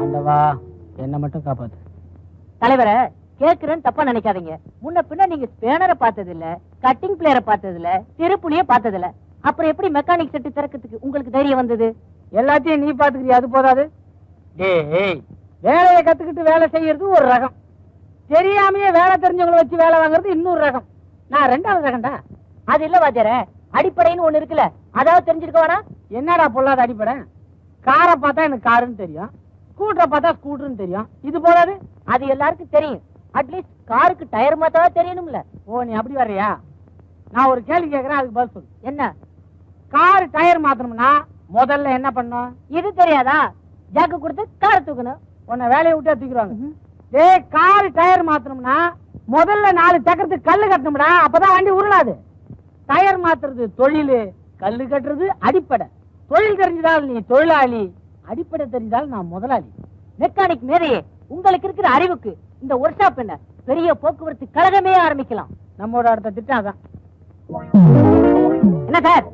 ஆண்டவா என்ன மட்டும் காப்பாத்து. தலைவரை கேக்குறேன்னு தப்பா நினைக்காதீங்க. முன்ன பின்ன நீங்க ஸ்பேனரை பார்த்தது இல்ல, கட்டிங் பிளேயரை பார்த்தது இல்ல, திருப்புலிய பார்த்தது இல்ல. அப்புறம் எப்படி மெக்கானிக் செட்டு திறக்கிறதுக்கு உங்களுக்கு தைரியம் வந்தது? எல்லாத்தையும் நீ பாத்துக்கிறியா? அது போதாது. டேய், வேலையை கத்துக்கிட்டு வேலை செய்யறது ஒரு ரகம், தெரியாமையே வேலை தெரிஞ்சவங்களை வச்சு வேலை வாங்குறது இன்னொரு ரகம். நான் ரெண்டாவது ரகம்டா. அது இல்ல வாத்தியார, அடிப்படைன்னு ஒண்ணு இருக்குல்ல, அதாவது தெரிஞ்சிருக்க வேணா? என்னடா பொல்லாத அடிப்படை? காரை பார்த்தா எனக்கு காருன்னு தெரியும், ஸ்கூட்டரை பார்த்தா ஸ்கூட்டர்னு தெரியும். இது போதாது? அது எல்லாருக்கும் தெரியும். அட்லீஸ்ட் காருக்கு டயர் மாத்தாவா தெரியணும்ல. ஓ, நீ அப்படி வர்றியா? நான் ஒரு கேள்வி கேட்கறேன், அதுக்கு பதில் சொல்லு. என்ன? கார் டயர் மாத்தணும்னா முதல்ல என்ன பண்ணும்? இது தெரியாதா? ஜாக்கு கொடுத்து காரை தூக்கணும். உன்னை வேலையை விட்டு தூக்கிடுவாங்க. டேய், கார் டயர் மாத்தணும்னா முதல்ல 4 சக்கரத்துக்கு கல்லு கட்டணும்டா, அப்பதான் வண்டி உருளாது. டயர் மாத்துறது தொழில், கல்லு கட்டுறது அடிப்படை. தொழில் தெரிஞ்சால் நீ தொழிலாளி, அடிப்படை தெரிஞ்சால் நான் முதலாளி. மெக்கானிக் மேதையே, உங்களுக்கு இருக்கிற அறிவுக்கு இந்த ஒர்க் ஷாப் என்ன பெரிய போக்குவரத்து கழகமே ஆரம்பிக்கலாம். நம்மோட அடுத்த திட்டம் அதான். என்ன சார்?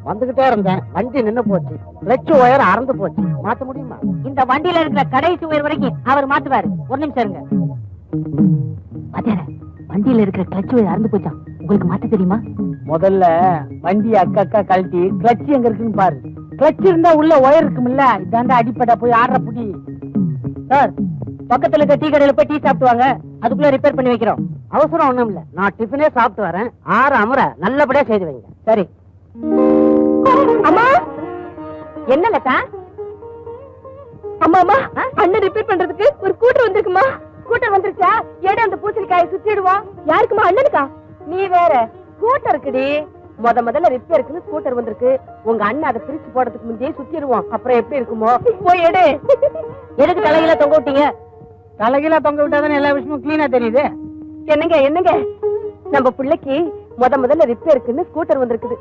வந்துகிட்டே இருந்தேன், வண்டி நின்னு போச்சு, கிளட்ச் ஒயர் அறந்து போச்சு. மாத்த முடியுமா? இந்த வண்டியில இருக்கிற கடைசி உயர் வரைக்கும் அவர் மாத்துவாரு. ஒரு நிமிஷம் இருங்க. வண்டியில இருக்கிற கிளட்ச் ஒயர் அறந்து போச்சா? உங்களுக்கு மாத்த தெரியுமா? முதல்ல வண்டி அக்கா கழட்டி கிளட்ச் எங்க இருக்குன்னு பாரு. கிளட்ச் இருந்தா உள்ள ஒயர் இருக்கும்ல, இதாண்டா அடிப்படை. போய் ஆடுற புடி. சார், பக்கத்துல இருக்க டீ கடையில போய் டீ சாப்பிட்டு வாங்க, அதுக்குள்ள ரிப்பேர் பண்ணி வைக்கிறோம். அவசரம் ஒண்ணும் இல்ல, நான் டிஃபனே சாப்பிட்டு வரேன். 6 அமர நல்லபடியா செய்து வைங்க. சரி. அம்மா, என்ன லதா? அம்மா அம்மா, அண்ணன் ரிப்பேர் பண்றதுக்கு ஒரு ஸ்கூட்டர் வந்திருக்குமா? ஸ்கூட்டர் வந்துருச்சா? ஏடா அந்த பூசணிக்காயை சுத்திடுவோம். யாருக்குமா? அண்ணனுக்கா? நீ வேற, ஸ்கூட்டருக்குடி. முதல்ல ரிப்பேருக்குன்னு ஸ்கூட்டர் வந்திருக்கு. உங்க அண்ணன் அதை பிரிச்சு போடுறதுக்கு முந்தையே சுத்திடுவோம். அப்புறம் எப்படி இருக்குமோ? போய் எடு. எதுக்கு தலையில தொங்க விட்டீங்க? தலைகீழ தொங்க விட்டாதானே எல்லா விஷயமும் கிளீனா தெரியுது. என்னங்க நம்ம பிள்ளைக்கு முதல்ல ரிப்பேருக்குன்னு ஸ்கூட்டர் வந்திருக்குது.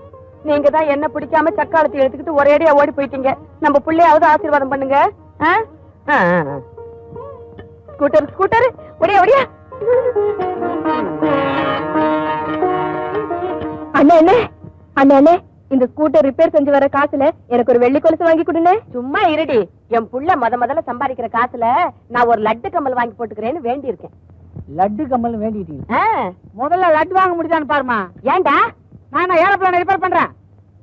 நீங்க தான் என்ன பிடிக்காம சக்காலத்தை எடுத்துக்கிட்டு ஒரேடியா ஓடி போயிட்டீங்க. நம்ம பிள்ளையாவது ஆசீர்வாதம் பண்ணுங்க. ஸ்கூட்டர் ஒடியா. அண்ணே, இந்த ஸ்கூட்டர் ரிப்பேர் செஞ்சு வர காசுல எனக்கு ஒரு வெள்ளி கொலுசு வாங்கி கொடுங்க. சும்மா இருடி. என் புள்ள முதல்ல சம்பாதிக்கிற காசுல நான் ஒரு லட்டு கம்மல் வாங்கி போட்டுக்கிறேன்னு வேண்டி இருக்கேன். லட்டு கம்மல் வேண்டிட்டீங்க? முதல்ல லட்டு வாங்க முடியுதான்னு பாருமா. ஏன்டா? நான் ஏரோப்ளேன் ரிப்பேர் பண்றேன்.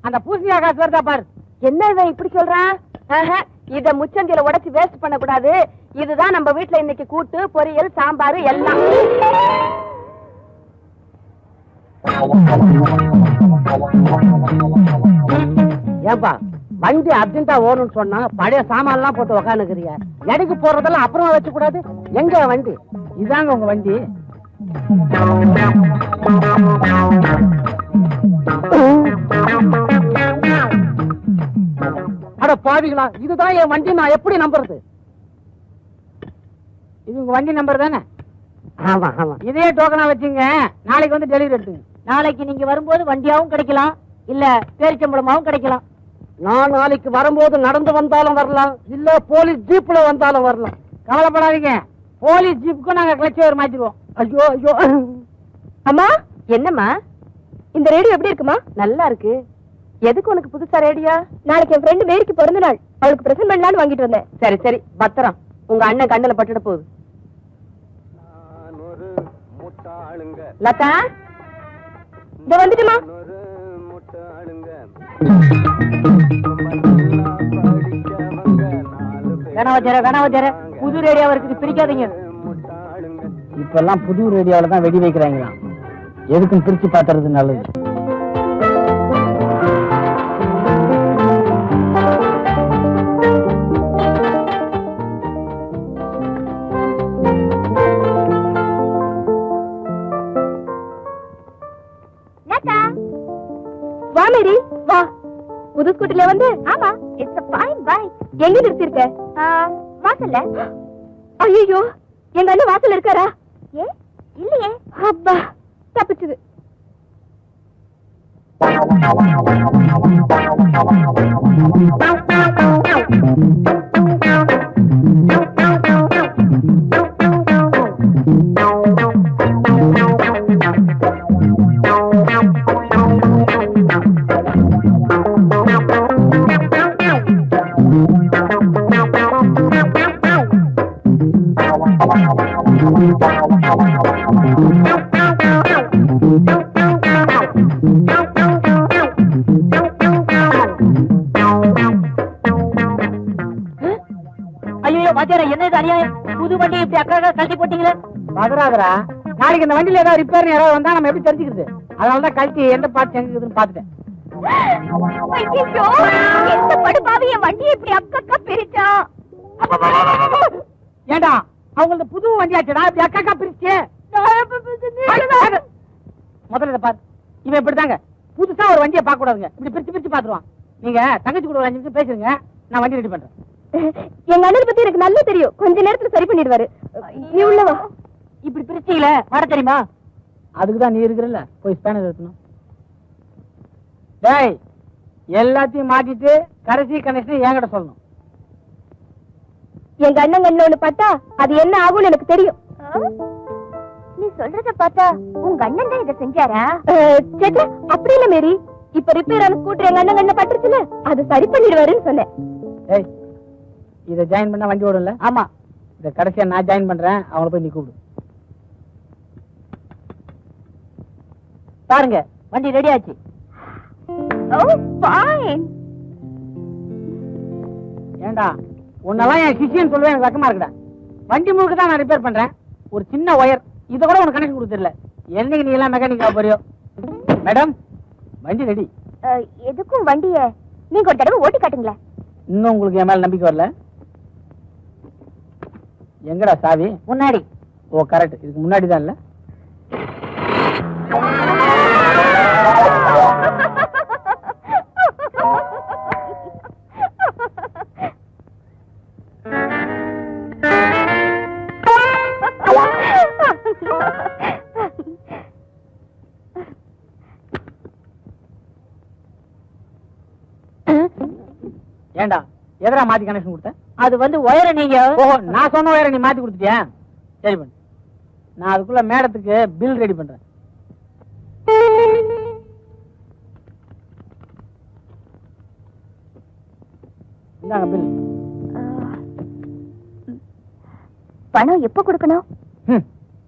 அந்த பூசணியா காசு வருதா பாரு. என்ன இவன் இப்படி சொல்றான்? இத முச்சந்தில உடைச்சு வேஸ்ட் பண்ண கூடாது. இதுதான் நம்ம வீட்டுல இன்னைக்கு கூட்டு, பொரியல், சாம்பார் எல்லாம். ஏன்பா வண்டி அர்ஜென்டா ஓடணும்னு சொன்னா பழைய சாமான் எல்லாம் போட்டு உக்காந்துக்கிறிய. எடைக்கு போறதெல்லாம் அப்புறமா வச்சு கூடாது. எங்க வண்டி? இதாங்க உங்க வண்டி. அட பாவிகளா, இதுதான் என் வண்டி. நான் எப்படி நம்புறது? இது உங்க வண்டி நம்பர் தானே? ஆமா. இதே டோக்கனா வச்சுங்க, நாளைக்கு வந்து டெலிவரி எடுத்துங்க. நாளைக்கு நீங்க வரும்போது வண்டியாவும் கிடைக்கலாம், இல்ல பேரிச்சம்பளமாவும் கிடைக்கலாம். நான் நாளைக்கு வரும்போது நடந்து வந்தாலும் வரலாம், இல்ல போலீஸ் ஜீப்ல வந்தாலும் வரலாம். கவலைப்படாதீங்க, போலீஸ் ஜீப்புக்கும் நாங்க கிளட்ச் ஒயர் மாத்திடுவோம். ஐயோ. அம்மா, என்னம்மா இந்த ரேடியோ எப்படி இருக்குமா? நல்லா இருக்கு. எதுக்கு உனக்கு புதுசா ரேடியோ? நாளைக்கு என் ஃப்ரெண்டு மேரிக்கு பிறந்த நாள், அவளுக்கு பிரசன்ட் பண்ணலான்னு வாங்கிட்டு வந்தேன். சரி பத்திரம். உங்க அண்ணன் கண்ணுல பட்டுட போகுது. லதா, இத வந்துட்டுமா? கனவஜர புது ரேடியோவா இருக்குது, பிரிக்காதீங்க. இப்ப எல்லாம் புது ரேடியோல தான் வெடி வைக்கிறாங்களா? எதுக்கும் பிரிச்சு பாத்துறது நல்லது. வா மேரி, வா. புது ஸ்கூட்டில வந்து? ஆமா, இட்ஸ் a fine bike. எங்க நிறுத்திருக்க? வாசல்ல. ஐயோ, எங்க அண்ணன் வாசல்ல இருக்காரா? இல்லையே. அப்பா, தப்பிச்சது. ஐயோ பாத்தியாரா, என்ன இது அநியாயம்? புது வண்டி இப்படி அக்கா கழட்டி போட்டீங்களே. பதறாதரா, நாளைக்கு இந்த வண்டியில ஏதாவது ரிப்பேர் யாராவது வந்தா நம்ம எப்படி தெரிஞ்சுக்கிறது? அதனாலதான் கழட்டி எந்த பார்த்து எங்க இருக்குதுன்னு பாத்துட்டேன். ஐயோ, எந்த படுபாவி என் வண்டியை இப்படி அக்கா பிரிச்சா? ஏண்டா அவங்களது புது வண்டியாச்சடா, இப்படி அக்கா பிரிச்சு. முதல்ல இதை பாரு, இவன் இப்படிதாங்க புதுசா ஒரு வண்டியை பார்க்க கூடாதுங்க, இப்படி பிரிச்சு பிரிச்சு பாத்துருவான். நீங்க தங்கச்சி கூட ஒரு 5 நிமிஷம் பேசுங்க, நான் வண்டி ரெடி பண்றேன். எங்க அண்ணனை பத்தி எனக்கு நல்லா தெரியும், கொஞ்ச நேரத்துல சரி பண்ணிடுவாரு. நீ உள்ளவா. இப்படி பிரிச்சீங்கள வர தெரியுமா? அதுக்குதான் நீ இருக்கிறல்ல, போய் ஸ்பேனர் எடுக்கணும். டேய், எல்லாத்தையும் மாட்டிட்டு கடைசி கனெக்ஷன் என்கிட்ட சொல்லணும். எங்க அண்ணன் கண்ணுல ஒண்ணு பார்த்தா அது என்ன ஆகும்னு எனக்கு தெரியும். நீ சொல்றத பார்த்தா உங்க அண்ணன் தான் இதை செஞ்சாரா? சேச்சா, அப்படி இல்ல மேரி. இப்ப ரிப்பேர் ஆன ஸ்கூட்டர் எங்க அண்ணன் கண்ணுல பட்டுருச்சுல, அது சரி பண்ணிடுவாருன்னு சொன்னேன். ஏய், இதை ஜாயின் பண்ணா வண்டி ஓடும்ல? ஆமா. இதை கடைசியா நான் ஜாயின் பண்றேன், அவங்கள போய் நீ கூப்பிடு. பாருங்க, வண்டி ரெடி ஆச்சு. ஓ ஃபைன். ஏண்டா உன்னெல்லாம் என் சிஷியன்னு சொல்லுவேன், எனக்கு வெக்கமா இருக்குடா. வண்டி முழுக்க தான் நான் ரிப்பேர் பண்றேன். ஒரு சின்ன ஒயர், இதை கூட உனக்கு கனெக்ஷன் கொடுத்துடல. என்னைக்கு நீ எல்லாம் மெக்கானிக்கா போறியோ? மேடம், வண்டி ரெடி. எதுக்கும் வண்டிய நீங்க ஒரு தடவை ஓட்டி காட்டுங்களேன். இன்னும் உங்களுக்கு என் மேல நம்பிக்கை வரல? எங்கடா சாவி? முன்னாடி. ஓ கரெக்ட், இதுக்கு முன்னாடி தான் இல்ல? ஏண்டா எதரா மாத்தி கனெக்ஷன் கொடுத்த? அது வந்து ஒயரை நீங்க. ஓஹோ, நான் சொன்ன ஒயரை நீ மாத்தி கொடுத்துட்டியா? சரி பண்ணு, நான் அதுக்குள்ள மேடத்துக்கு பில் ரெடி பண்றேன். இந்தாங்க பில். பணம் எப்ப கொடுக்கணும்?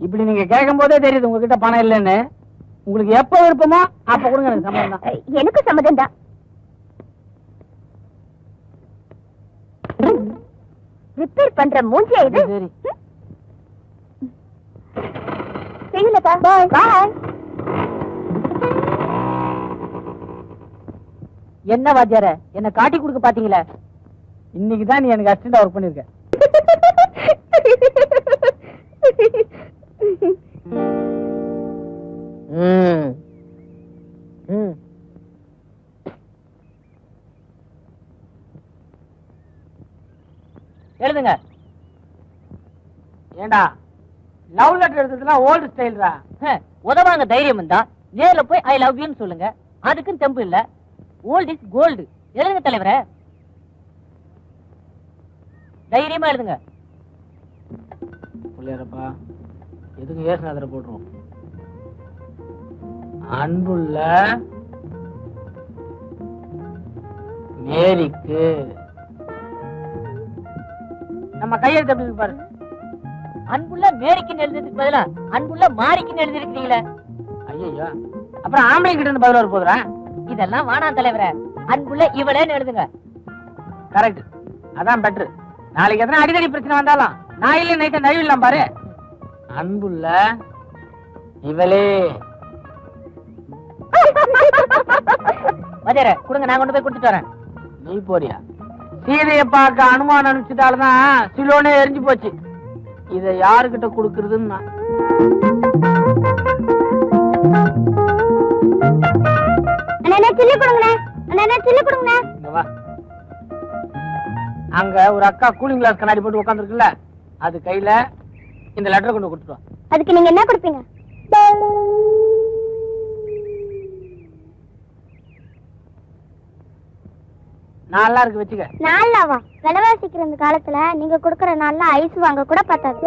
இப்படி நீங்க கேட்கும் போதே தெரியுது உங்ககிட்ட பணம் இல்லைன்னு. உங்களுக்கு எப்ப விருப்பமோ அப்ப கொடுங்க, எனக்கு சம்மதம் தான். எனக்கு சம்மதம் தான். ரிப்பேர் பண்ற மூஞ்சியா இது? சரி. செய்யலக்கா, பாய் பாய். என்ன வாத்தியார, என்ன காட்டி கொடுக்க பாத்தீங்களா? இன்னைக்கு தான் நீ எனக்கு அசிஸ்டண்டா ஒர்க் பண்ணிருக்க. எழுதுங்க. ஏண்டா லவ் லெட்டர் எழுதுறதுலாம் ஓல்டு ஸ்டைல்ரா. உதவாங்க தைரியம் இருந்தா நேர்ல போய் ஐ லவ் யூன்னு சொல்லுங்க. அதுக்கும் தெம்பு இல்ல. Old is gold. எழுதுங்க தலைவரே, தைரியமா எழுதுங்க. புள்ளியாரப்பா, எதுக்கு ஏசுநாதரை போட்டுருவோம். அன்புள்ள மேரிக்கு. நம்ம கையெழுத்து எப்படி இருக்கு பாரு. அன்புள்ள மேரிக்குன்னு எழுதுறதுக்கு பதிலா அன்புள்ள மாரிக்குன்னு எழுதிருக்கீங்களே. ஐயோ, அப்புறம் ஆம்பளை கிட்ட இருந்து பதில் வர போதுறா. இதெல்லாம் வாணாம் தலைவரே, அன்புள்ள இவளேன்னு எழுதுங்க. கரெக்ட், அதான் பெட்ரு. நாளைக்கு எத்தனை அடிக்கடி பிரச்சனை வந்தாலும் நான் இல்ல நைட்ட நழுவிடலாம் பாரு. அன்புள்ள இவளே. மதியார கொடுங்க, நான் கொண்டு போய் கொடுத்துட்டு வரேன். நீ போறியா? சீதையை பார்க்க அனுமானம் அனுப்பிச்சுட்டால்தான் சிலோனே எரிஞ்சு போச்சு. இதை யாருகிட்ட கொடுக்கறதுன்னு அங்க ஒரு அக்கா கூலிங் கிளாஸ் கண்ணாடி போட்டு உட்கார்ந்து இருக்குல்ல, அது கையில இந்த லெட்டர் கொண்டு கொடுத்துருவோம். அதுக்கு நீங்க என்ன கொடுப்பீங்க? நல்லா இருக்கு, வச்சுக்க. நாலாவா? விலைவாசிக்கிற இந்த காலத்துல நீங்க கொடுக்கற நாள்ல ஐஸ் வாங்க கூட பத்தாது.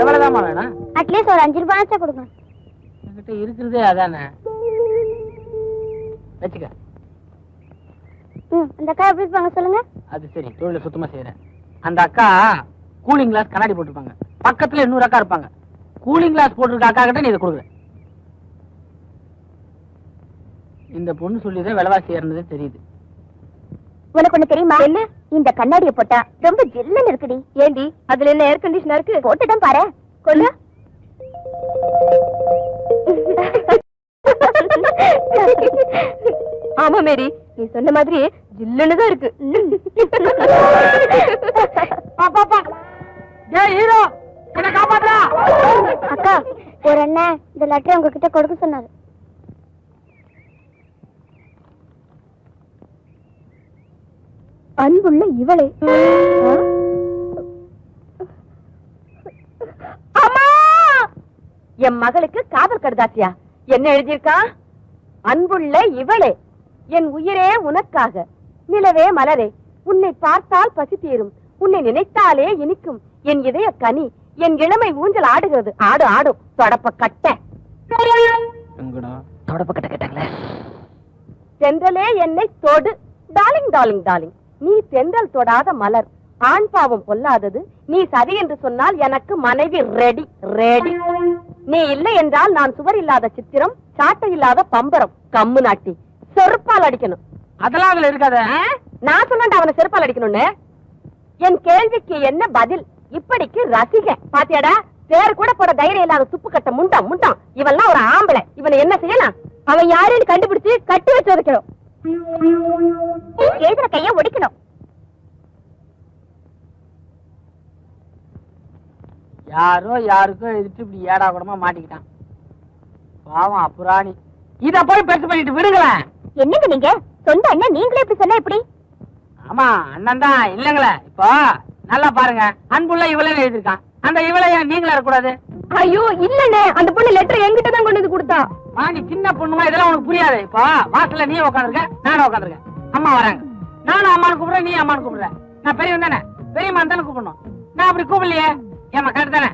எவ்வளவுதான் வேணும்? அட்லீஸ்ட் ஒரு 5 ரூபாய் கொடுங்க. என்கிட்ட இருக்கிறதே அதானே, வச்சுக்க. இந்த அக்கா எப்படி இருப்பாங்க சொல்லுங்க? அது சரி, தொழில சுத்தமா செய்யறேன். அந்த அக்கா கூலிங் கிளாஸ் கண்ணாடி போட்டுருப்பாங்க, பக்கத்துல இன்னொரு அக்கா இருப்பாங்க. கூலிங் கிளாஸ் போட்டிருக்க அக்கா கிட்ட நீ இதை கொடுக்குற. இந்த பொண்ணு சொல்லிதான் விலைவாசி ஏறினதே தெரியுது. உனக்கு ஒண்ணு தெரியுமா? என்ன? இந்த கண்ணாடியை போட்டா ரொம்ப ஜில்லுன்னு இருக்குடி. ஏண்டி அதுல என்ன ஏர் கண்டிஷனா இருக்கு? போட்டுதான் பாரு. கொள்ளு. ஆமா மேரி, நீ சொன்ன மாதிரி ஜில்லுன்னு தான் இருக்கு. ஹீரோ என்ன காப்பாத்தா. அக்கா, ஒரு அண்ணன் இந்த லெட்டரை உங்ககிட்ட கொடுக்க சொன்னாரு. அன்புள்ள இவளே. அம்மா, என் மகளுக்கு காதல் கடுதாசியா? என்ன எழுதியிருக்கா? அன்புள்ள இவளே, என் உயிரே உனக்காக, நிலவே மலரே, உன்னை பார்த்தால் பசி தீரும், உன்னை நினைத்தாலே இனிக்கும், என் இதய கனி, என் இளமை ஊஞ்சல் ஆடுகிறது. ஆடு ஆடும் தொடப்ப கட்ட. தொடப்ப கட்ட கேட்டாங்களே. தென்றலே என்னை தொடு, டார்லிங் டார்லிங் டார்லிங். நீ தென்றல் தொடாத மலர், ஆண் பாவம் பொல்லாதது. நீ சரி என்று சொன்னால் எனக்கு மனைவி ரெடி ரெடி. நீ இல்லை என்றால் நான் சுவர் இல்லாத சித்திரம், சாட்டை இல்லாத பம்பரம். கம்மு நாட்டி செருப்பால் அடிக்கணும். அதெல்லாம் அதுல இருக்காத. நான் சொன்னேன் அவனை செருப்பால் அடிக்கணும்னு. என் கேள்விக்கு என்ன பதில்? இப்படிக்கு ரசிக பாத்தியாடா? பேர் கூட போட தைரியம் இல்லாத துப்பு கட்ட முண்டம் முண்டம். இவெல்லாம் ஒரு ஆம்பளை. இவனை என்ன செய்யலாம்? அவன் யாருன்னு கண்டுபிடிச்சு கட்டி வச்சு வைக்கணும். எழுதுற கைய ஒடிக்கணும். யாரோ யாருக்கோ எழுதிட்டு இப்படி ஏடா கூடமா மாட்டிக்கிட்டான். பாவம் அப்புராணி. இத போய் பெருசு பண்ணிட்டு விடுங்களேன். என்னங்க நீங்க? சொந்த அண்ணன் நீங்களே இப்படி சொன்னா எப்படி? ஆமா அண்ணன் தான் இல்லங்களே. இப்போ நல்லா பாருங்க, அன்புள்ள இவளே எழுதிருக்கான். அந்த இவளை நீங்களே இருக்கக்கூடாது. ஐயோ இல்லண்ணே, அந்த பொண்ணு லெட்டர் என்கிட்ட தான் கொண்டு வந்து கொடுத்தா. நீ சின்ன பொண்ணுமா, இதெல்லாம் உனக்கு புரியாது. இப்போ வாசல்ல நீ உட்காந்துருக்க, நானும் உட்காந்துருக்கேன். அம்மா வராங்க, நானும் அம்மானு கூப்பிடுறேன், நீ அம்மானு கூப்பிடுற. நான் பெரியவன் தானே, பெரியம்மா தானே கூப்பிடணும். நான் அப்படி கூப்பிடலையே. ஏமா கரெக்ட் தானே?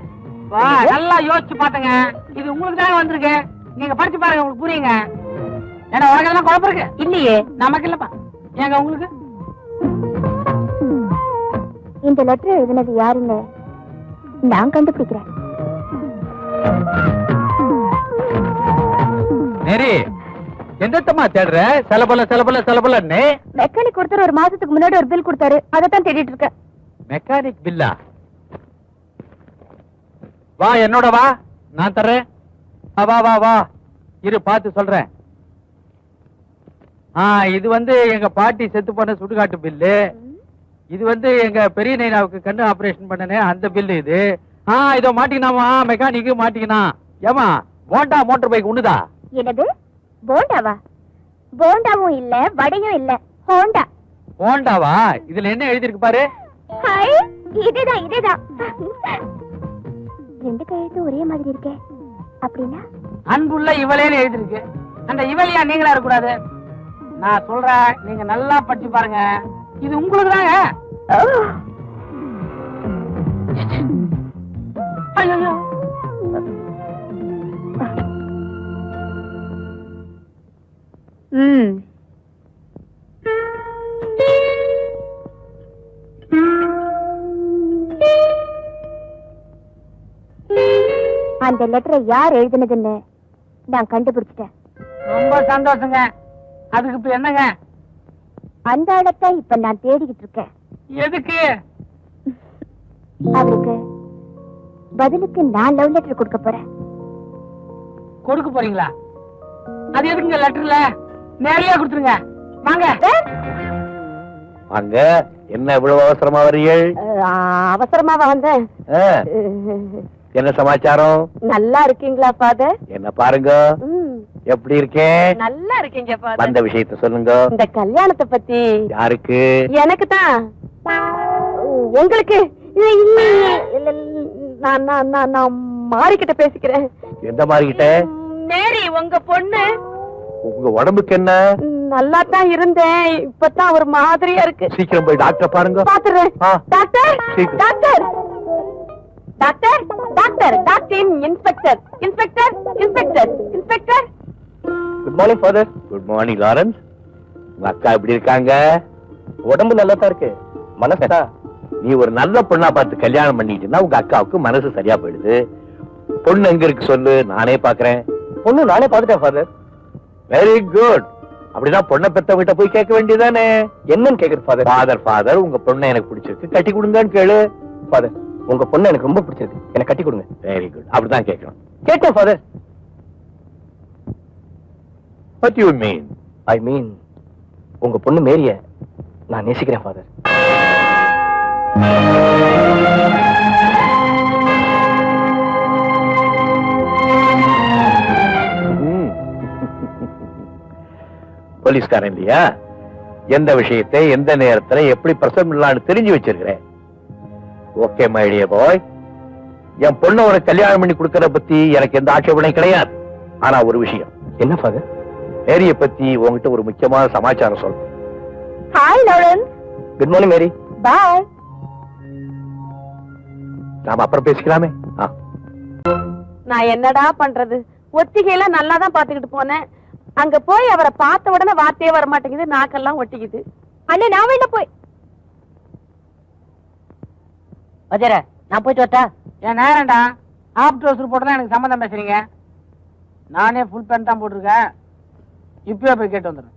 நல்லா யோசிச்சு பாத்துங்க. இது உங்களுக்கு தானே வந்திருக்கு. நீங்க படிச்சு பாருங்க, உங்களுக்கு புரியுங்க. ஏன்னா உனக்கு எல்லாம் குழப்பம் இருக்கு இல்லையே? நமக்கு இல்லப்பா. ஏங்க உங்களுக்கு? இந்த லெட்டர் எழுதினது யாருன்னு நான் கண்டுபிடிக்கிறேன். மேரி, எந்தத்தம்மா தேடுற? செலபலன்னு மெக்கானிக் ஒருத்தர் ஒரு மாசத்துக்கு முன்னாடி ஒரு பில் கொடுத்தாரு, அதைத்தான் தேடிட்டு இருக்கேன். மெக்கானிக் பில்லா? வா என்னோட வா, நான் தர்றேன். வா வா வா, இரு பார்த்து சொல்றேன். இது வந்து எங்க பாட்டி செத்து போன சுடுகாட்டு பில்லு. இது வந்து எங்க பெரிய நைனாவுக்கு கண்ணு ஆபரேஷன் பண்ணனே அந்த பில்லு இது. இதோ மாட்டிக்கினாமா, மெக்கானிக்கு மாட்டிக்கினா. ஏமா போண்டா மோட்டர் பைக் ஒண்ணுதா? என்னது போண்டாவா? போண்டாவும் இல்ல வடையும் இல்ல, ஹோண்டா. போண்டாவா? இதுல என்ன எழுதிருக்கு பாரு. ஹாய், இதேதான் இதேதான். ரெண்டு கையெழுத்து ஒரே மாதிரி இருக்கே. அப்படின்னா அன்புள்ள இவளேன்னு எழுதிருக்கு. அந்த இவளையா நீங்களா இருக்கக்கூடாது. நான் சொல்றேன், நீங்க நல்லா படிச்சு பாருங்க. இது உங்களுக்கு தாங்க. ஐயோ, அந்த லெட்டரை யார் எழுதினதுன்னு நான் கண்டுபிடிச்சிட்டேன். ரொம்ப சந்தோஷங்க. அதுக்கு இப்ப என்னங்க? அந்த இடத்தை இப்ப நான் தேடிக்கிட்டு இருக்கேன். எதுக்கு? அவருக்கு பதிலுக்கு நான் லவ் லெட்டர் கொடுக்க போறேன். கொடுக்க போறீங்களா? அது எதுக்குங்க லெட்டர்ல? நேரடியா கொடுத்துருங்க. வாங்க அங்க என்ன இவ்வளவு அவசரமா வரீர்கள்? அவசரமாவா வந்தேன். என்ன சமாச்சாரம்? நல்லா இருக்கீங்களா ஃபாதர்? என்ன பாருங்க, எப்படி இருக்கேன்? நல்லா இருக்கீங்க ஃபாதர். வந்த விஷயத்தை சொல்லுங்க. இந்த கல்யாணத்தை பத்தி. யாருக்கு? எனக்கு தான். உங்களுக்கு? நான் மாறிக்கிட்ட பேசிக்கிறேன். எந்த மாறிக்கிட்ட? மேரி, உங்க பொண்ணு. உங்க உடம்புக்கு என்ன? நல்லா தான் இருந்தேன், இப்பதான் ஒரு மாதிரியா இருக்கு. சீக்கிரம் போய் டாக்டர் பாருங்க. பாத்துறேன். டாக்டர், சீக்கிரம். Doctor, doctor, doctor, doctor, inspector, inspector, inspector, inspector. Good morning father. Good morning Lawrence. உங்க அக்கா எப்படி இருக்காங்க? உடம்பு நல்லா தான் இருக்கு. மனசா? நீ ஒரு நல்ல பொண்ணா பார்த்து கல்யாணம் பண்ணிட்டுனா உங்க அக்காவுக்கு மனசு சரியா போயிடுது. பொண்ணு எங்க இருக்கு சொல்லு, நானே பாக்குறேன். பொண்ணு நானே பாத்துட்டேன் ஃபாதர். Very good. அப்படின்னா பொண்ணை பெத்தவங்கிட்ட போய் கேட்க வேண்டியதானே. என்னன்னு கேக்குறது ஃபாதர்? ஃபாதர் உங்க பொண்ணை எனக்கு பிடிச்சிருக்கு, கட்டி கொடுங்கன்னு கேளு. ஃபாதர் உங்க பொண்ணை எனக்கு ரொம்ப பிடிச்சிருக்கு, எனக்கு கட்டி கொடுங்க. வெரி குட், அப்படிதான் கேட்கணும். கேட்டேன் father. What you mean? I mean உங்க பொண்ணு மேரிய நான் நேசிக்கிறேன் ஃபாதர். போலீஸ்காரன் இல்லையா? எந்த விஷயத்தை எந்த நேரத்துல எப்படி பிரசவம் பண்ணலாம்னு தெரிஞ்சு வச்சிருக்கிறேன். ஓகே மை டியர் பாய், என் பொண்ணை உனக்கு கல்யாணம் பண்ணி கொடுக்கறத பத்தி எனக்கு எந்த ஆட்சேபனையும் கிடையாது. ஆனா ஒரு விஷயம். என்ன ஃபாதர்? மேரிய பத்தி உங்ககிட்ட ஒரு முக்கியமான சமாச்சாரம் சொல்லணும். Hi Lawrence. குட் மார்னிங் மேரி. பாய். நாம அப்புறம் பேசிக்கலாமே. நான் என்னடா பண்றது? ஒத்திகையில நல்லா தான் பாத்துக்கிட்டு போனேன். அங்க போய் அவரை பார்த்த உடனே வார்த்தையே வர மாட்டேங்குது, நாக்கெல்லாம் ஒட்டிக்குது. அண்ணே நான் வெளில போய் வஜர நான் போயிட்டு வரட்டா? ஏன் நேரம்டா, ஆப் ட்ரௌசர் போட்டுதான் எனக்கு சம்மந்தம் பேசுறீங்க? நானே ஃபுல் பேண்ட் தான் போட்டிருக்கேன். இப்பவே போய் கேட்டு வந்துடுறேன்.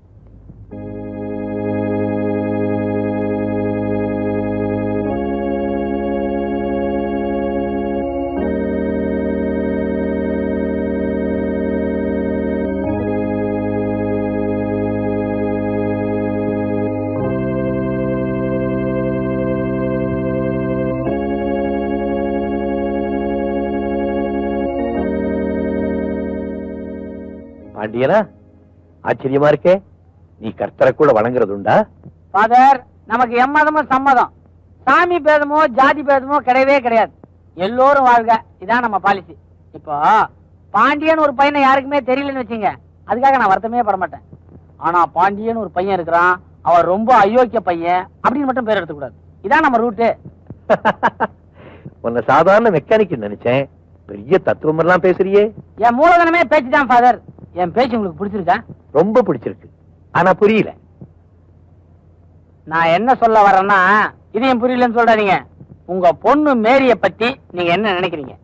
பாண்டியனா, ஆச்சரியமா இருக்கே. நீ கர்த்தரை கூட வணங்குறது உண்டா? ஃபாதர், நமக்கு எம்மதமும் சம்மதம். சாமி பேதமோ ஜாதி பேதமோ கிடையவே கிடையாது. எல்லோரும் வாழ்க, இதான் நம்ம பாலிசி. இப்போ பாண்டியன் ஒரு பையனை யாருக்குமே தெரியலன்னு வச்சுங்க, அதுக்காக நான் வருத்தமே பட மாட்டேன். ஆனா பாண்டியன் ஒரு பையன் இருக்கிறான், அவன் ரொம்ப அயோக்கிய பையன் அப்படின்னு மட்டும் பேர் எடுத்துக்கூடாது. இதான் நம்ம ரூட்டு. உன்னை சாதாரண மெக்கானிக் நினைச்சேன், பெரிய தத்துவம் எல்லாம் பேசுறியே. என் மூலதனமே பேச்சு தான் ஃபாதர். என் பேச்சு உங்களுக்கு பிடிச்சிருக்கா? ரொம்ப பிடிச்சிருக்கு, ஆனா புரியல. நான் என்ன சொல்ல வரேன்னா, இதையும் புரியலன்னு சொல்றாதீங்க. உங்க பொண்ணு மேரிய பத்தி நீங்க என்ன நினைக்கிறீங்க?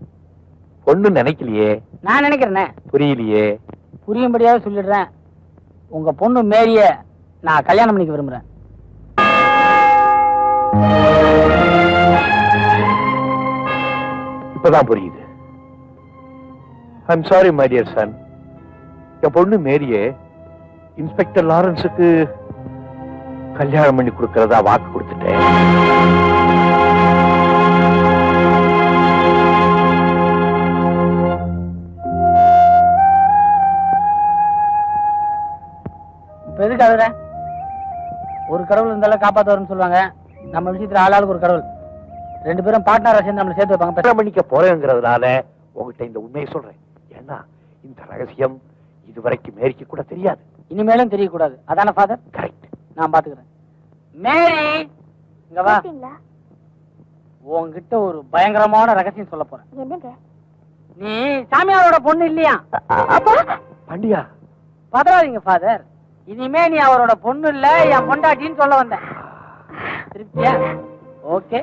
பொண்ணு நினைக்கலையே. நான் நினைக்கிறேனே. புரியலையே. புரியும்படியாவது சொல்லிடுறேன். உங்க பொண்ணு மேரிய நான் கல்யாணம் பண்ணிக்க விரும்புறேன். இப்பதான் புரியுது. I'm sorry my dear son. என் பொண்ணு மேரியே இன்ஸ்பெக்டர் லாரன்ஸுக்கு கல்யாணம் பண்ணி கொடுக்கறதா வாக்கு கொடுத்துட்டேன். இப்ப எதுக்கு அதுல ஒரு கடவுள் இருந்தாலும் காப்பாத்துவாருன்னு சொல்லுவாங்க. நம்ம விஷயத்துல ஆளாளுக்கு ஒரு கடவுள். ரெண்டு பேரும் பார்ட்னரா சேர்ந்து நம்மளை சேர்த்து வைப்பாங்க. கல்யாணம் பண்ணிக்க போறேங்கிறதுனால உங்ககிட்ட இந்த உண்மையை சொல்றேன். ஏன்னா இந்த ரகசியம் இதுவரைக்கும் மேரிக்கு கூட தெரியாது. இனிமேலும் தெரியக்கூடாது. அதான ஃபாதர்? கரெக்ட். நான் பாத்துக்கிறேன். மேரி, இங்க வா. உன்கிட்ட ஒரு பயங்கரமான ரகசியம் சொல்ல போறேன். என்னங்க? நீ சாமியாரோட பொண்ணு இல்லையா? பாண்டியா, பதறாதீங்க ஃபாதர். இனிமே நீ அவரோட பொண்ணு இல்ல, என் பொண்டாட்டின்னு சொல்ல வந்தேன். திருப்தியா? ஓகே.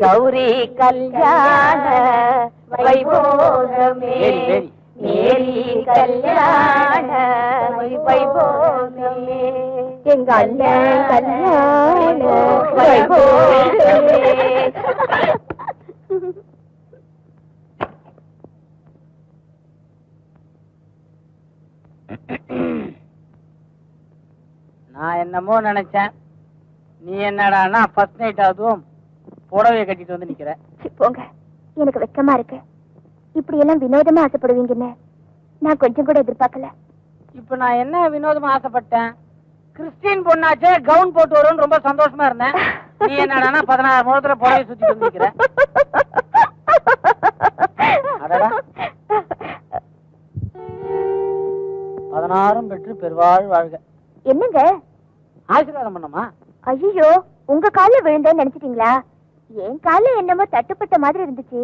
கௌரி கல்யாண வைபோகமே, மேரி கல்யாண வைபோகமே, எங்க அண்ணன் கல்யாண வைபோகமே. நான் என்னமோ நினைச்சேன், நீ என்னடானா ஃபர்ஸ்ட் நைட் ஆகுதும் புடவையை கட்டிட்டு வந்து நிக்கிற. போங்க, எனக்கு வெக்கமா இருக்கு. இப்படி எல்லாம் வினோதமா ஆசைப்படுவீங்கன்னு நான் கொஞ்சம் கூட எதிர்பார்க்கல. இப்ப நான் என்ன வினோதமா ஆசைப்பட்டேன்? கிறிஸ்டின் பொண்ணாச்சே, கவுன் போட்டு வரும்னு ரொம்ப சந்தோஷமா இருந்தேன். நீ என்னடானா 16 முழத்துல புடவை சுத்தி வந்து நிக்கிற. அடடா, 16 பெற்று பெருவாழ் வாழ்க. என்னங்க ஆசீர்வாதம் பண்ணமா? ஐயோ, உங்க கால்ல விழுந்தேன்னு நினைச்சிட்டீங்களா? என் கால என்னமோ தட்டுப்பட்ட மாதிரி இருந்துச்சு.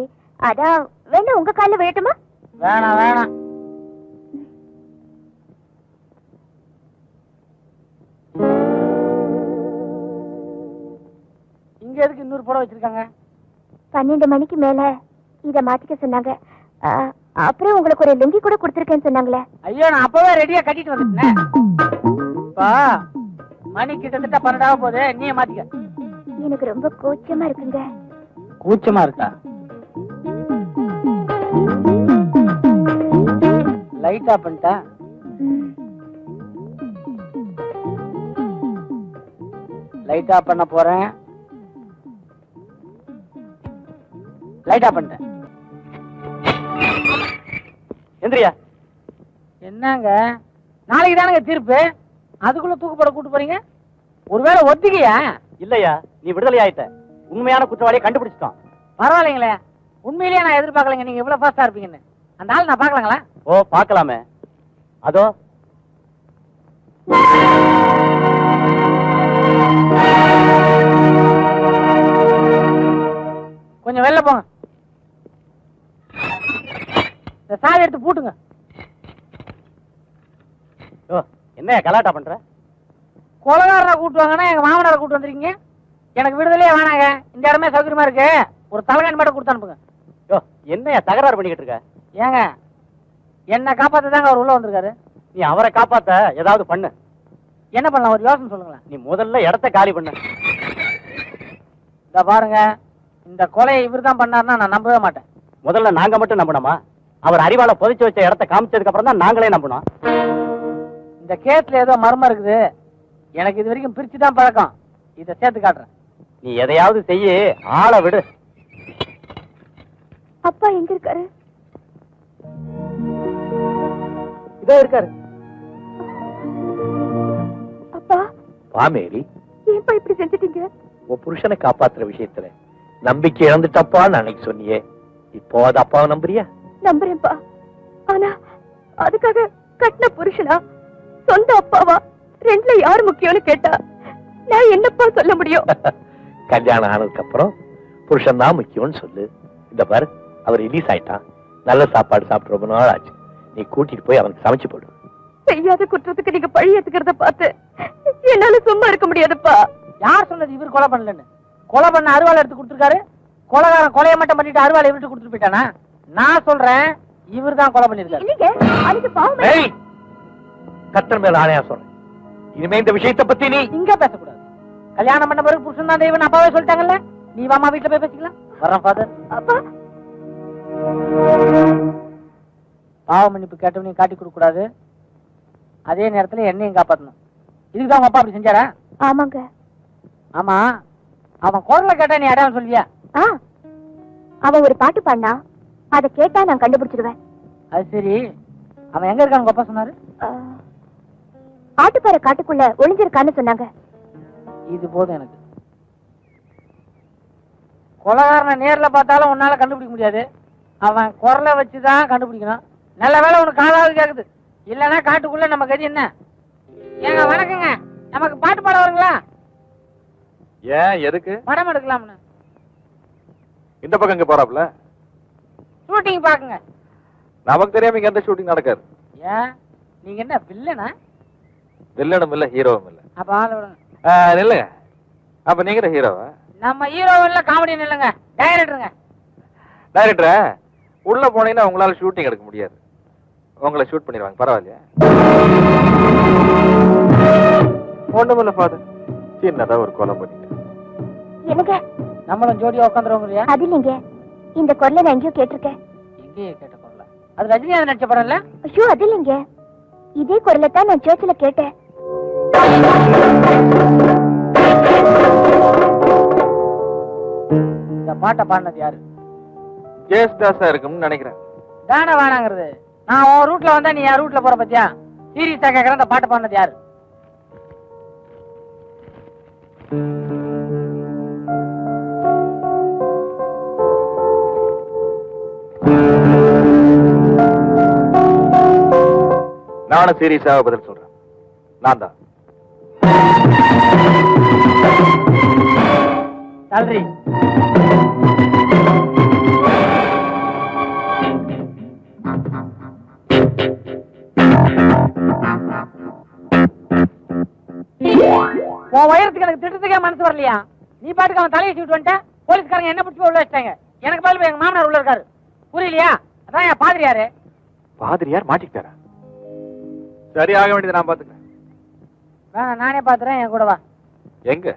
அதான் வேணா உங்க கால விழட்டுமா? வேணாம் வேணாம். இங்க எதுக்கு இன்னொரு புடவை வச்சிருக்காங்க? 12 மணிக்கு மேல இத மாத்திக்க சொன்னாங்க. அப்புறம் உங்களுக்கு ஒரு லுங்கி கூட கொடுத்திருக்கேன்னு சொன்னாங்களே. ஐயோ, நான் அப்பவே ரெடியா கட்டிட்டு வந்துட்டேன். மணி கிட்டத்தட்ட 12 போகுது, நீயே மாத்திக்க. எனக்கு ரொம்ப கூச்சமா இருக்குங்க. கூச்சமா இருக்கா? லைட் ஆஃப் பண்ணிட்டா? லைட் ஆஃப் பண்ண போறேன். லைட் ஆஃப் பண்ணிட்டேன். எந்திரியா. என்னங்க, நாளைக்கு தானங்க தீர்ப்பு, அதுக்குள்ள தூக்குப்பட கூட்டு போறீங்க? ஒருவேளை ஒத்திக்கையா? இல்லையா, நீ விடுதலை ஆயிட்ட. உண்மையான குற்றவாளியை கண்டுபிடிச்சிட்டோம். பரவாயில்லைங்களே, உண்மையிலேயே நான் எதிர்பார்க்கலைங்க நீங்க இவ்வளவு ஃபாஸ்டா இருப்பீங்கன்னு. அந்த ஆள் நான் பாக்கலாங்களா? ஓ, பார்க்கலாமே. அதோ கொஞ்சம் வெளில போங்க. இந்த சாவி எடுத்து பூட்டுங்க. என்ன கலாட்டா பண்ற? கொலகாரனை கூட்டு வாங்கன்னா எங்க மாமனாரை கூட்டு வந்திருக்கீங்க. எனக்கு விடுதலையே வேணாங்க, இந்த இடமே சௌகரியமா இருக்கு. ஒரு தலைகாணி மட்டும் கொடுத்து அனுப்புங்க. என்ன தகராறு பண்ணிக்கிட்டு இருக்க? ஏங்க, என்ன காப்பாத்த தாங்க அவர் உள்ள வந்திருக்காரு. நீ அவரை காப்பாத்த ஏதாவது பண்ணு. என்ன பண்ணலாம், ஒரு யோசனை சொல்லுங்களேன். நீ முதல்ல இடத்த காலி பண்ணு. இந்த பாருங்க, இந்த கொலையை இவர் தான் பண்ணாருன்னா நான் நம்பவே மாட்டேன். முதல்ல நாங்க மட்டும் நம்பணுமா? அவர் அறிவால புதைச்சு வச்ச இடத்த காமிச்சதுக்கு அப்புறம் தான் நாங்களே நம்பணும். இந்த கேஸ்ல ஏதோ மர்மம் இருக்குது. எனக்கு இது வரைக்கும் பிரிச்சு தான் பழக்கம். இதை சேர்த்து காட்டுறேன். நீ எதையாவது செய்ய, ஆளை விடு. அப்பா எங்க இருக்காரு? இதோ இருக்காரு. அப்பா. வா மேரி. ஏன்பா இப்படி செஞ்சிட்டீங்க? உன் புருஷனை காப்பாத்துற விஷயத்துல நம்பிக்கை இழந்துட்டப்பான்னு அன்னைக்கு சொன்னியே, இப்போ அது அப்பாவை நம்புறியா? நம்புறேன்ப்பா. ஆனா அதுக்காக கட்டின புருஷனா சொந்த அப்பாவா ரெண்டுல யார் முக்கியம்னு கேட்டா நான் என்னப்பா சொல்ல முடியும்? கல்யாணம் ஆனதுக்கு அப்புறம் புருஷன் தான் முக்கியம்னு சொல்லு. இந்த பாரு, அவர் ரிலீஸ் ஆயிட்டான். நல்ல சாப்பாடு சாப்பிட்டு ரொம்ப நாள் ஆச்சு. நீ கூட்டிட்டு போய் அவனுக்கு சமைச்சு போடு. செய்யாத குற்றத்துக்கு நீங்க பழி ஏத்துக்கிறத பார்த்து என்னால சும்மா இருக்க முடியாதுப்பா. யார் சொன்னது இவர் கொலை பண்ணலன்னு? கொலை பண்ண அருவாள் எடுத்து கொடுத்துருக்காரு. கொலைகாரன் கொலையை மட்டும் பண்ணிட்டு அருவாள் இவர்கிட்ட கொடுத்துட்டு போயிட்டானா? நான் சொல்றேன், இவர் தான் கொலை பண்ணிருக்காரு. இல்லைங்க, அதுக்கு பாவம். ஏய், கர்த்தர் மேல ஆணையா சொல்றேன், இனிமே இந்த விஷயத்தை பத்தி நீ இங்க பேசக்கூடாது. கல்யாணம் பண்ண பிறகு புருஷன் தான் தெய்வம் அப்பாவே சொல்லிட்டாங்கல்ல. நீ வாமா வீட்டுல போய் பேசிக்கலாம். வரேன் ஃபாதர். அப்பா. பாவ மன்னிப்பு கேட்டவனையும் காட்டி கொடுக்க கூடாது, அதே நேரத்துல என்னையும் காப்பாத்தணும். இதுக்குதான் உங்க அப்பா அப்படி செஞ்சாரா? ஆமாங்க. ஆமா, அவன் குரலை கேட்டா நீ அடையாளம் சொல்வியா? அவன் ஒரு பாட்டு பாடினா அதை கேட்டா நான் கண்டுபிடிச்சிடுவேன். அது சரி, அவன் எங்க இருக்கான்னு உங்க அப்பா சொன்னாரு? ஆட்டுப்பாறை காட்டுக்குள்ள ஒளிஞ்சிருக்கான்னு சொன்னாங்க. இது போதும் எனக்கு. கொலைகாரனை நேர்ல பார்த்தாலும் உன்னால கண்டுபிடிக்க முடியாது, அவன் குரலை வச்சுதான் கண்டுபிடிக்கணும். நல்ல வேலை உனக்கு காதாவது கேக்குது, இல்லன்னா காட்டுக்குள்ள நம்ம கதி என்ன? ஏங்க வணக்கங்க, நமக்கு பாட்டு பாட வருங்களா? ஏன், எதுக்கு? படம் எடுக்கலாம்னு. இந்த பக்கம் இங்க போறாப்ல ஷூட்டிங் பாக்குங்க. நமக்கு தெரியாம இங்க எந்த ஷூட்டிங் நடக்காது. ஏன், நீங்க என்ன வில்லனா? வில்லனும் இல்ல, ஹீரோவும் இல்ல. அப்ப ஆள விடுங்க. இல்லங்க, அப்ப நீங்க ஹீரோவா? நம்ம ஹீரோ இல்ல, காமெடி இல்லங்க, டைரக்டருங்க. டைரக்டரா? உள்ள போனீங்கன்னா உங்களால ஷூட்டிங் எடுக்க முடியாது, உங்களை ஷூட் பண்ணிடுவாங்க. பரவாயில்லையா? ஒண்ணுமில்ல ஃபாதர், சின்னதா ஒரு கொலை பண்ணிட்டேன். எனக்கு நம்மளும் ஜோடியா உட்காந்துருவோம் இல்லையா? அது இல்லைங்க, இந்த குரலை நான் எங்கேயோ கேட்டிருக்கேன். எங்கேயே கேட்ட குரல? அது ரஜினிகாந்த் நடிச்ச படம் இல்ல? ஐயோ, அது இல்லைங்க, இதே குரலை தான் நான் சர்ச்சில் கேட்டேன். இந்த பாட்டை பாடினது யாரு? ஜேஸ்தாஸா இருக்கும்னு நினைக்கிறேன். தானே வேணாங்கிறது. நான் உன் ரூட்ல வந்தா நீ என் ரூட்ல போற பத்தியா? சீரியஸா கேக்குறேன், இந்த பாட்டை பாடினது யாரு? நானும் சீரியஸாக பதில் சொல்றேன், நான் தான். salary. உன் உயரத்துக்கு எனக்கு திட்டத்துக்கே மனசு வரலையா? நீ பாட்டுக்கு அவன் தலையை சீட்டு வந்துட்ட, போலீஸ்காரங்க என்ன பிடிச்சி உள்ள வச்சிட்டாங்க. எனக்கு பதில் எங்க மாமனார் உள்ள இருக்காரு. புரியலையா? அதான் என் பாதிரியாரு. பாதிரியார் மாட்டிக்கிட்டாரா? சரி, ஆக வேண்டியது நான் பாத்துக்கிறேன். வேணாம், நானே பாத்துறேன். என் கூட வா. எங்க?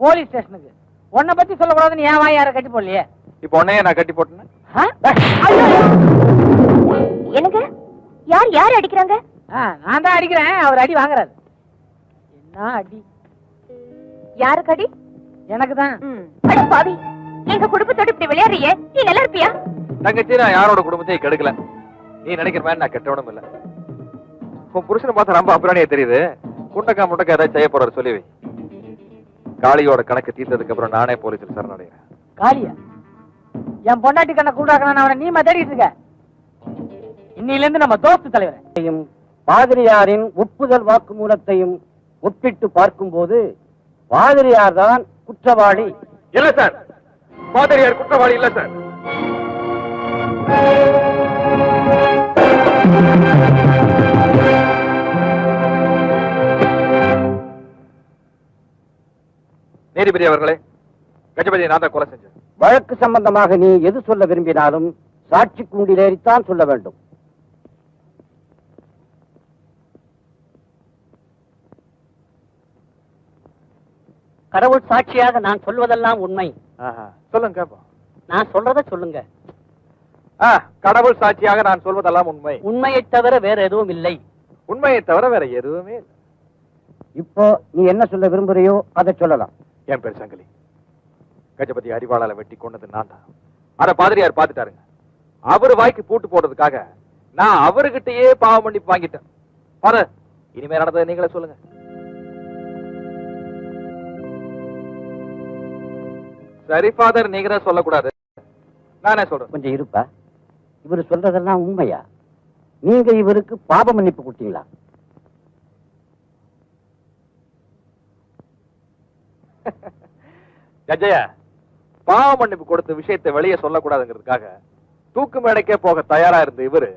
போலீஸ் ஸ்டேஷனுக்கு. உன்னை பத்தி சொல்லக்கூடாதுன்னு ஏன் வாய் யார கட்டி போடலையே? இப்ப உன்னையே நான் கட்டி போட்டேன். எனக்கு யார் யார் அடிக்கிறாங்க? நான் தான் அடிக்கிறேன், அவர் அடி வாங்குறாரு. என்ன அடி? யாருக்கு அடி? எனக்கு தான். அட பாவி, எங்க குடும்பத்தோட இப்படி விளையாடுறியே, நீ நல்லா இருப்பியா? தங்கச்சி, நான் யாரோட குடும்பத்தையும் கெடுக்கல. நீ நினைக்கிற மாதிரி நான் கெட்டவனும் இல்ல. உன் புருஷனை பார்த்தா ரொம்ப அப்புறானே தெரியுது. முட்டக்கா ஏதாவது செய்ய போறாரு சொல்லி வை. காளியோட கணக்கு தீர்த்ததுக்கு அப்புறம் நானே போலீஸில் சரணடைகிறேன். காளியா? என் பொண்டாட்டி கண்ணை கூடாக்கணும் அவனை நீ தேடிட்டு இருக்க. இன்னில இருந்து நம்ம தோஸ்து தலைவர். பாதிரியாரின் ஒப்புதல் வாக்குமூலத்தையும் ஒப்பிட்டு பார்க்கும்போது பாதிரியார் தான் குற்றவாளி. இல்ல சார், பாதிரியார் குற்றவாளி இல்ல சார். நீதிபதி அவர்களே, கஜபதியை நான் தான் கொலை செஞ்சேன். வழக்கு சம்பந்தமாக நீ எது சொல்ல விரும்பினாலும் சாட்சி கூண்டிலேறித்தான் சொல்ல வேண்டும். கடவுள் சாட்சியாக நான் சொல்வதெல்லாம் உண்மை. சொல்லுங்க கேப்போம். நான் சொல்றத சொல்லுங்க. கடவுள் சாட்சியாக நான் சொல்வதெல்லாம் உண்மை. உண்மையை தவிர வேற எதுவும் இல்லை. உண்மையை தவிர வேற எதுவுமே இல்லை. இப்போ நீ என்ன சொல்ல விரும்புறியோ அதை சொல்லலாம். என் பேர் சங்கிலி. கஜபதி அறிவாளால வெட்டி கொண்டது நான் தான். அத பாதிரியார் பாத்துட்டாருங்க. அவரு வாய்க்கு பூட்டு போடுறதுக்காக நான் அவர்கிட்டயே பாவ மன்னிப்பு வாங்கிட்டேன். பாரு, இனிமே நடந்ததை நீங்களே சொல்லுங்க. சரி ஃபாதர், நீங்க தான் சொல்லக்கூடாது, நானே சொல்றேன். கொஞ்சம் இருப்பா. இவரு சொல்றதெல்லாம் உண்மையா? நீங்க இவருக்கு பாவ மன்னிப்பு கொடுத்தீங்களா? ஜஜயா, பாவ மன்னிப்பு கொடுத்த விஷயத்தை வெளியே சொல்லக்கூடாதுங்கிறதுக்காக தூக்கு மேடைக்கே போக தயாரா இருந்த இவரு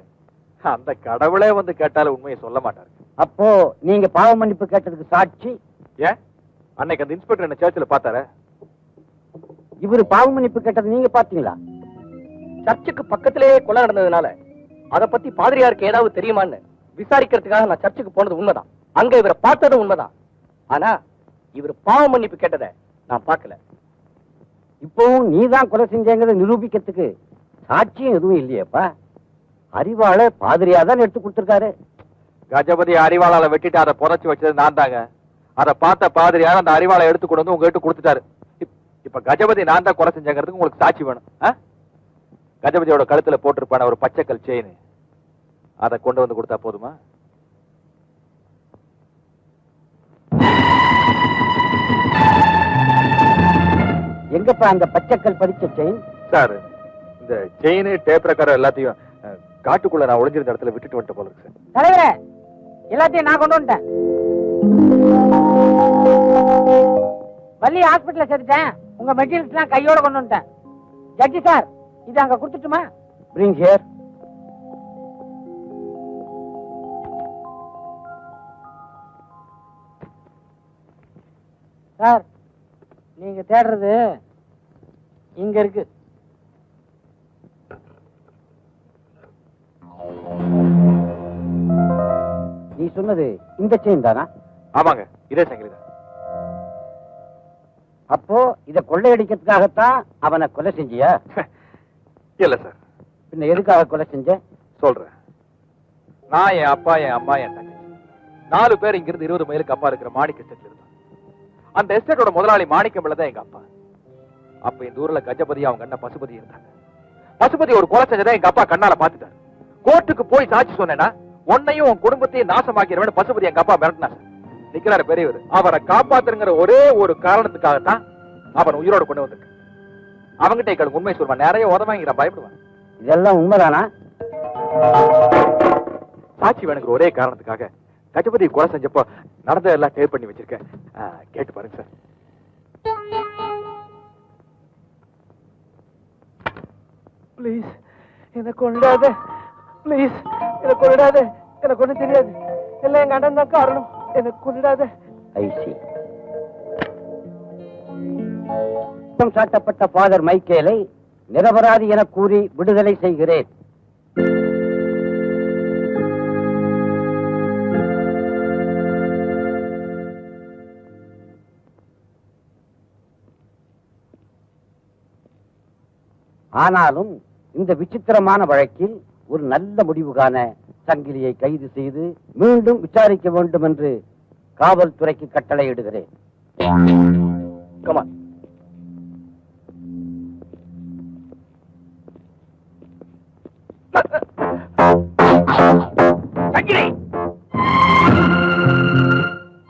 அந்த கடவுளே வந்து கேட்டாலும் உண்மையை சொல்ல மாட்டாரு. அப்போ நீங்க பாவ மன்னிப்பு கேட்டதுக்கு சாட்சி? ஏன், அன்னைக்கு அந்த இன்ஸ்பெக்டர் என்ன சர்ச்சில் பார்த்தாரு. இவரு பாவ மன்னிப்பு கேட்டது நீங்க பாத்தீங்களா? சர்ச்சுக்கு பக்கத்திலேயே கொலை நடந்ததுனால அத பத்தி பாதிரியாருக்கு ஏதாவது தெரியுமான்னு விசாரிக்கிறதுக்காக நான் சர்ச்சுக்கு போனது உண்மைதான். அங்க இவரை பார்த்ததும் உண்மைதான். ஆனா இவர் பாவ மன்னிப்பு கேட்டதை நான் பார்க்கல. இப்பவும் நீதான் கொலை செஞ்சேங்கிறத நிரூபிக்கிறதுக்கு சாட்சியம் எதுவும் இல்லையேப்பா. அறிவாளை பாதிரியா தான் எடுத்து கொடுத்திருக்காரு. கஜபதி அறிவாளால வெட்டிட்டு அதை புதைச்சு வச்சது நான் தாங்க. அதை பார்த்த பாதிரியார் அந்த அறிவாளை எடுத்து கொண்டு வந்து உங்ககிட்ட கொடுத்துட்டாரு. இப்ப கஜபதி நான் தான் கொலை செஞ்சேங்கிறதுக்கு உங்களுக்கு சாட்சி வேணும். கஜபதியோட கழுத்துல போட்டிருப்பான ஒரு பச்சைக்கல் செயின், அதை கொண்டு வந்து கொடுத்தா போதுமா? எங்கப்பா அந்த பச்சைக்கல் பதிச்ச செயின்? சார், இந்த செயின் டேப் ரெக்கார்டர் எல்லாத்தையும் காட்டுக்குள்ள நான் ஒளிஞ்சிருந்த இடத்துல விட்டுட்டு வந்துட்டு போல இருக்கு சார். தலைவரே, எல்லாத்தையும் நான் கொண்டு வந்துட்டேன். வள்ளி ஹாஸ்பிட்டல்ல சேர்த்துட்டேன். உங்க மெட்டீரியல்ஸ் எல்லாம் கையோட கொண்டு வந்துட்டேன். ஜட்ஜி சார், இது அங்க கொடுத்துட்டுமா? Bring here. சார், நீங்க தேடுறது இங்க இருக்கு. நீ சொன்னது இந்த செயின் தானா? ஆமாங்க, இதே சங்கிலி தான். அப்போ இத கொள்ளையடிக்கிறதுக்காகத்தான் அவனை கொலை செஞ்சியா? இல்ல சார். பின்ன எதுக்காக கொலை செஞ்ச? சொல்றேன். நான், என் அப்பா, என் அம்மா, என் தங்கச்சி 4 பேர் இங்கிருந்து 20 மைலுக்கு அப்பா இருக்கிற மாணிக்க எஸ்டேட்ல இருந்தான். அந்த எஸ்டேட்டோட முதலாளி மாணிக்கம் தான் எங்க அப்பா. அப்ப இந்த ஊர்ல கஜபதி அவங்க அண்ணன் பசுபதி இருந்தாங்க. பசுபதி ஒரு கொலை செஞ்சதை எங்க அப்பா கண்ணால பாத்துட்டாரு. கோர்ட்டுக்கு போய் சாட்சி சொன்னேன்னா உன்னையும் உன் குடும்பத்தையும் நாசமாக்கிறவன் பசுபதி எங்க அப்பா மிரட்டினார். நிக்கிறாரு பெரியவர். அவரை காப்பாத்துங்கிற ஒரே ஒரு காரணத்துக்காகத்தான் அவன் உயிரோட கொண்டு வந்திருக்கு. அவங்கிட்ட எங்களுக்கு உண்மை சொல்வான், நிறைய உதவாங்கிற பயப்படுவான். இதெல்லாம் உண்மைதானா? சாட்சி வேணுங்கிற ஒரே காரணத்துக்காக கஜபதி கொலை செஞ்சப்போ நடந்ததெல்லாம் டேப் பண்ணி வச்சிருக்கேன். கேட்டு பாருங்க சார். ப்ளீஸ் என்ன கொண்டாத, ப்ளீஸ் என்ன கொண்டாத. எனக்கு ஒண்ணும் தெரியாது, எல்லாம் எங்க அண்ணன் தான் காரணம். என்ன கொண்டாத. ஐசி குற்றம் சாட்டப்பட்ட ஃபாதர் மைக்கேலை நிரபராதி என கூறி விடுதலை செய்கிறேன். ஆனாலும் இந்த விசித்திரமான வழக்கில் ஒரு நல்ல முடிவு காண சங்கிலியை கைது செய்து மீண்டும் விசாரிக்க வேண்டும் என்று காவல்துறைக்கு கட்டளையிடுகிறேன். கமான். சங்கிலி,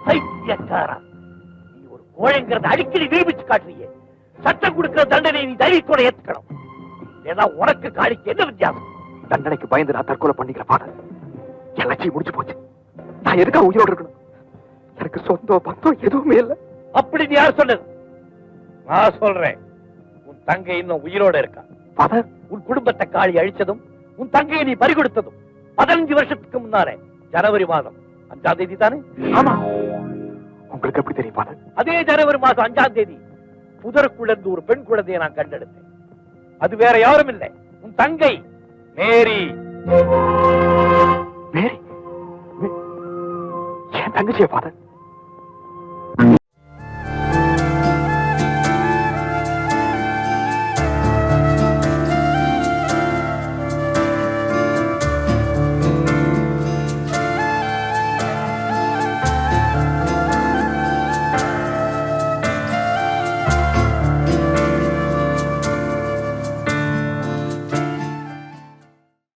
பைத்தியக்காரா, நீ ஒரு கோழைங்கிறத அடிக்கடி நிரூபிச்சு காட்டுறியே. சட்டம் கொடுக்கிற தண்டனை நீ தைரியத்தோட ஏத்துக்கணும். ஏன்னா உனக்கு காளிக்கு என்ன வித்தியாசம்? தண்டனைக்கு பயந்து நான் தற்கொலை பண்ணிக்கிற ஃபாதர், என் லட்சியம் முடிச்சு போச்சு. நான் எதுக்காக உயிரோடு இருக்கணும்? எனக்கு சொந்தம் பந்தம் எதுவுமே இல்லை. அப்படி நீ யார் சொன்னது? நான் சொல்றேன், உன் தங்கை இன்னும் உயிரோட இருக்கா. ஃபாதர், உன் குடும்பத்தை காளி அழிச்சதும் உன் தங்கையை நீ பறிகொடுத்ததும் 15 வருஷத்துக்கு முன்னாலே ஜனவரி மாதம் 5ஆம் தேதி தானே? ஆமா. உங்களுக்கு எப்படி தெரியும் ஃபாதர்? அதே ஜனவரி மாதம் 5ஆம் தேதி புதருக்குள்ள இருந்து ஒரு பெண் குழந்தையை நான் கண்டெடுத்தேன். அது வேற யாரும் இல்லை, உன் தங்கை மேரி. மேரி? என் தங்கச்சியா ஃபாதர்?